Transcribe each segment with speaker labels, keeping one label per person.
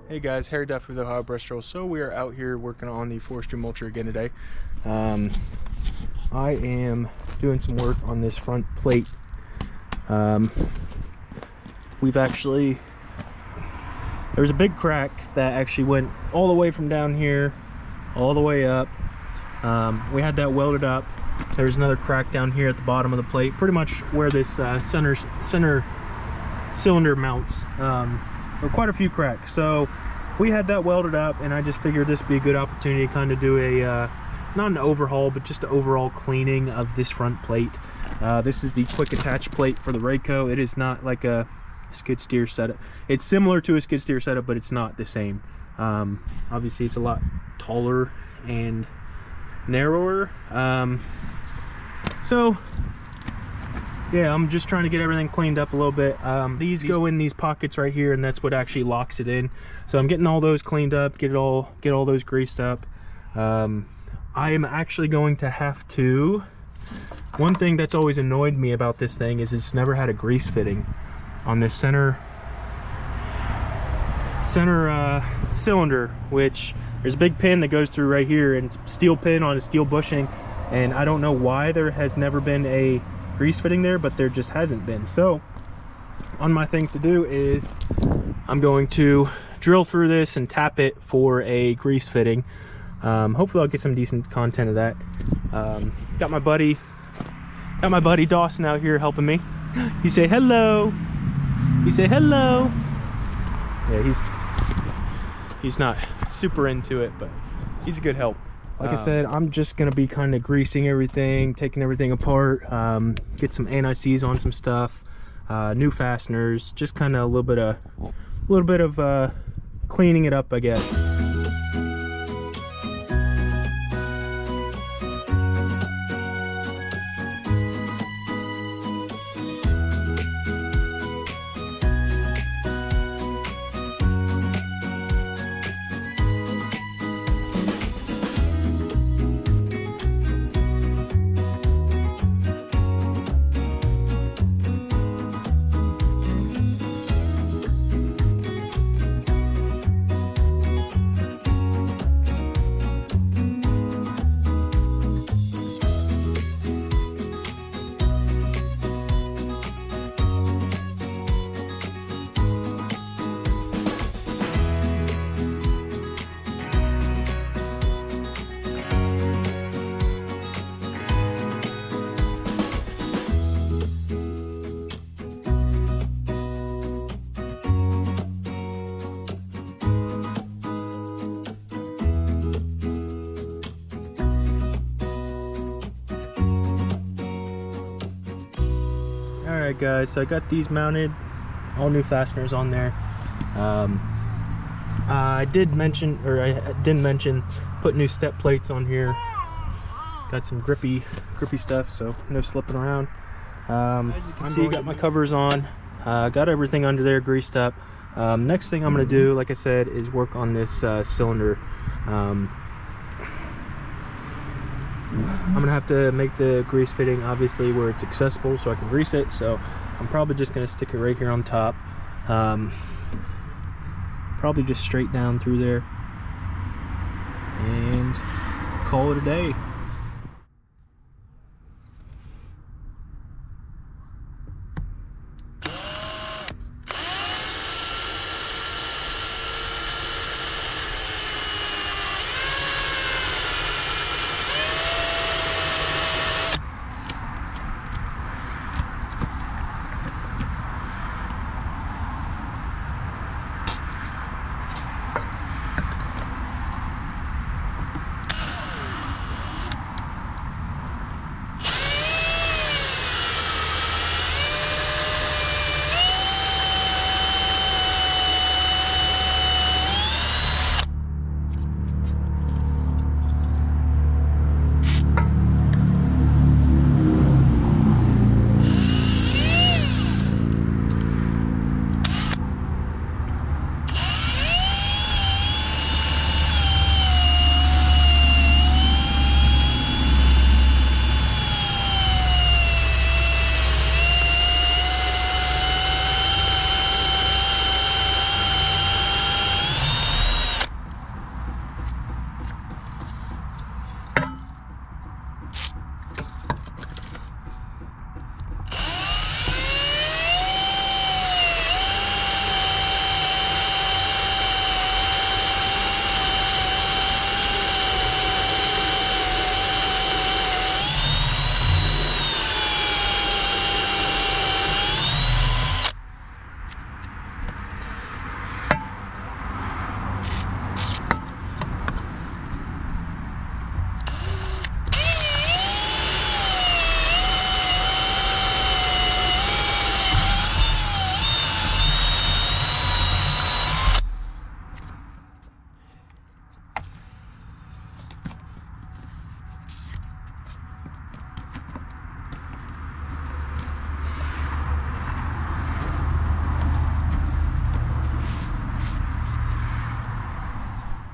Speaker 1: Hey guys, Harry Duff with Ohio Brush Troll. So we are out here working on the forestry mulcher again today. I am doing some work on this front plate. We've actually, there was a big crack that actually went all the way from down here all the way up. We had that welded up. There's another crack down here at the bottom of the plate, pretty much where this center cylinder mounts. There were quite a few cracks, so we had that welded up, and I just figured this would be a good opportunity to kind of do a not an overhaul, but just an overall cleaning of this front plate. This is the quick attach plate for the Rayco. It is not like a skid steer setup. It's similar to a skid steer setup, but it's not the same. Obviously it's a lot taller and narrower. So yeah, I'm just trying to get everything cleaned up a little bit. These go in these pockets right here, and that's what actually locks it in. So I'm getting all those cleaned up, get all those greased up. I am actually going to have to, one thing that's always annoyed me about this thing is it's never had a grease fitting on this center cylinder, which there's a big pin that goes through right here, and it's a steel pin on a steel bushing, and I don't know why there has never been a grease fitting there, but there just hasn't been. So on my things to do is I'm going to drill through this and tap it for a grease fitting. Hopefully I'll get some decent content of that. Got my buddy Dawson out here helping me. You say hello. You say hello. Yeah, he's not super into it, but he's a good help. Like I said, I'm just gonna be kind of greasing everything, taking everything apart, get some anti-seize on some stuff, new fasteners, just kind of a little bit of cleaning it up, I guess. Alright guys, so I got these mounted, all new fasteners on there. I didn't mention put new step plates on here. Got some grippy stuff, so no slipping around. As you can see, got my covers on, got everything under there greased up. Next thing I'm going to do, like I said, is work on this cylinder. I'm gonna have to make the grease fitting obviously where it's accessible so I can grease it, so I'm probably just gonna stick it right here on top, probably just straight down through there and call it a day.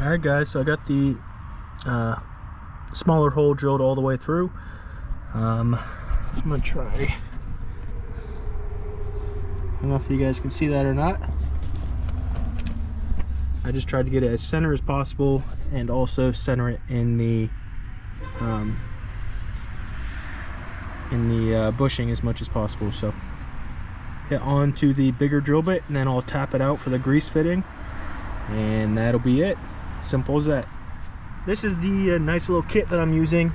Speaker 1: Alright guys, so I got the smaller hole drilled all the way through. So I'm gonna try. I don't know if you guys can see that or not. I just tried to get it as center as possible and also center it in the bushing as much as possible. So hit onto the bigger drill bit and then I'll tap it out for the grease fitting, and that'll be it. Simple as that. This is the nice little kit that I'm using.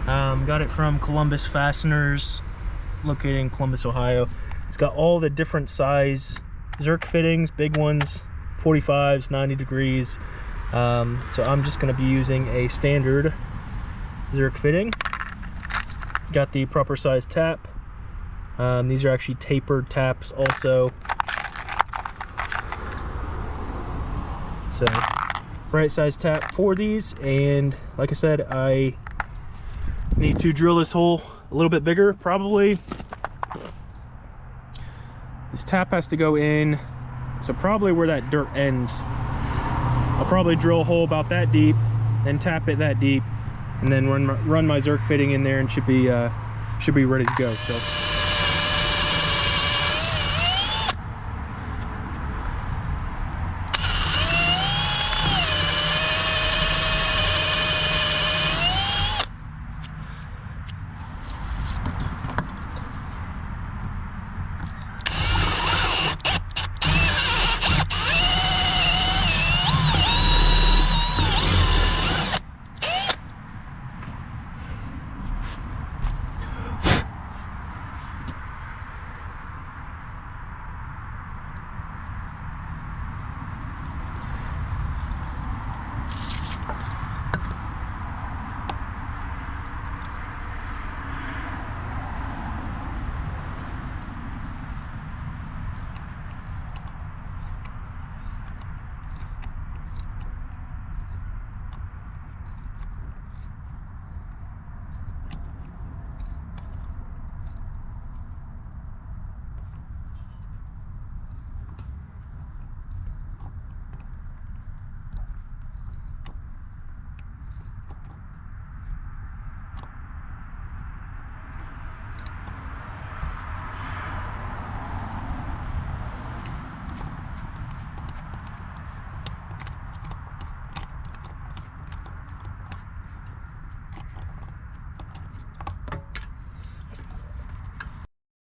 Speaker 1: Got it from Columbus Fasteners, located in Columbus, Ohio. It's got all the different size Zerk fittings, big ones, 45s, 90 degrees. So I'm just going to be using a standard Zerk fitting. Got the proper size tap. These are actually tapered taps also. So right size tap for these, and like I said, I need to drill this hole a little bit bigger. Probably this tap has to go in, so probably where that dirt ends, I'll probably drill a hole about that deep, then tap it that deep, and then run my Zerk fitting in there, and should be ready to go. So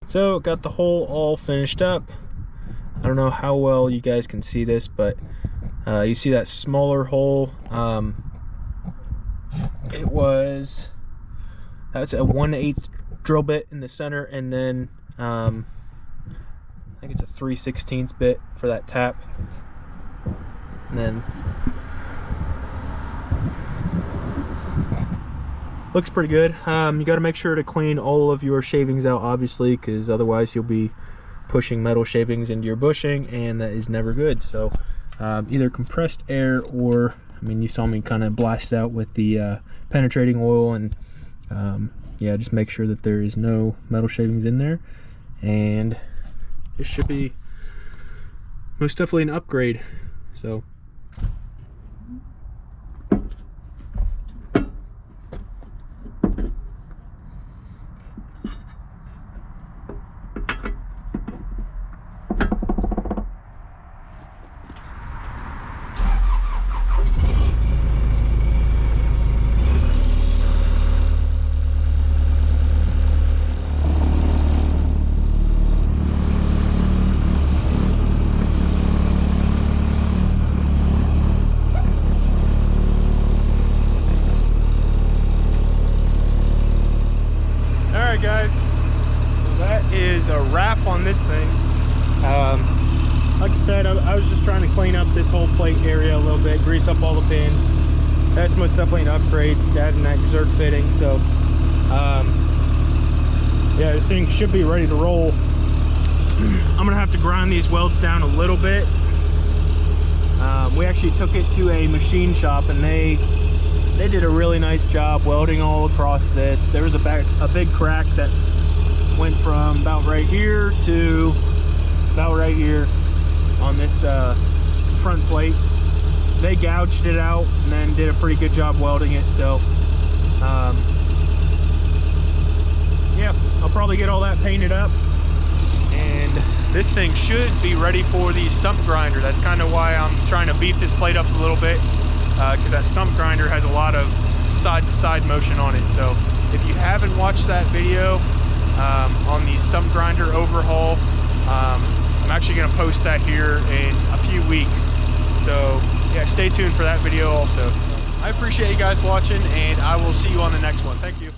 Speaker 1: So got the hole all finished up. I don't know how well you guys can see this, but you see that smaller hole. That's a 1/8 drill bit in the center, and then I think it's a 3/16 bit for that tap, and then looks pretty good. You got to make sure to clean all of your shavings out, obviously, because otherwise you'll be pushing metal shavings into your bushing, and that is never good. So either compressed air, or I mean, you saw me kind of blast out with the penetrating oil, and yeah, just make sure that there is no metal shavings in there, and this should be most definitely an upgrade. So guys, so that is a wrap on this thing. Like I said, I was just trying to clean up this whole plate area a little bit, grease up all the pins. That's most definitely an upgrade, adding that Zerk fitting. So yeah, this thing should be ready to roll. I'm gonna have to grind these welds down a little bit. We actually took it to a machine shop, and they did a really nice job welding all across this. There was a big crack that went from about right here to about right here on this front plate. they gouged it out and then did a pretty good job welding it. So yeah, I'll probably get all that painted up, and this thing should be ready for the stump grinder. That's kind of why I'm trying to beef this plate up a little bit, because that stump grinder has a lot of side-to-side motion on it. So if you haven't watched that video on the stump grinder overhaul, I'm actually going to post that here in a few weeks. So yeah, stay tuned for that video also. I appreciate you guys watching, and I will see you on the next one. Thank you.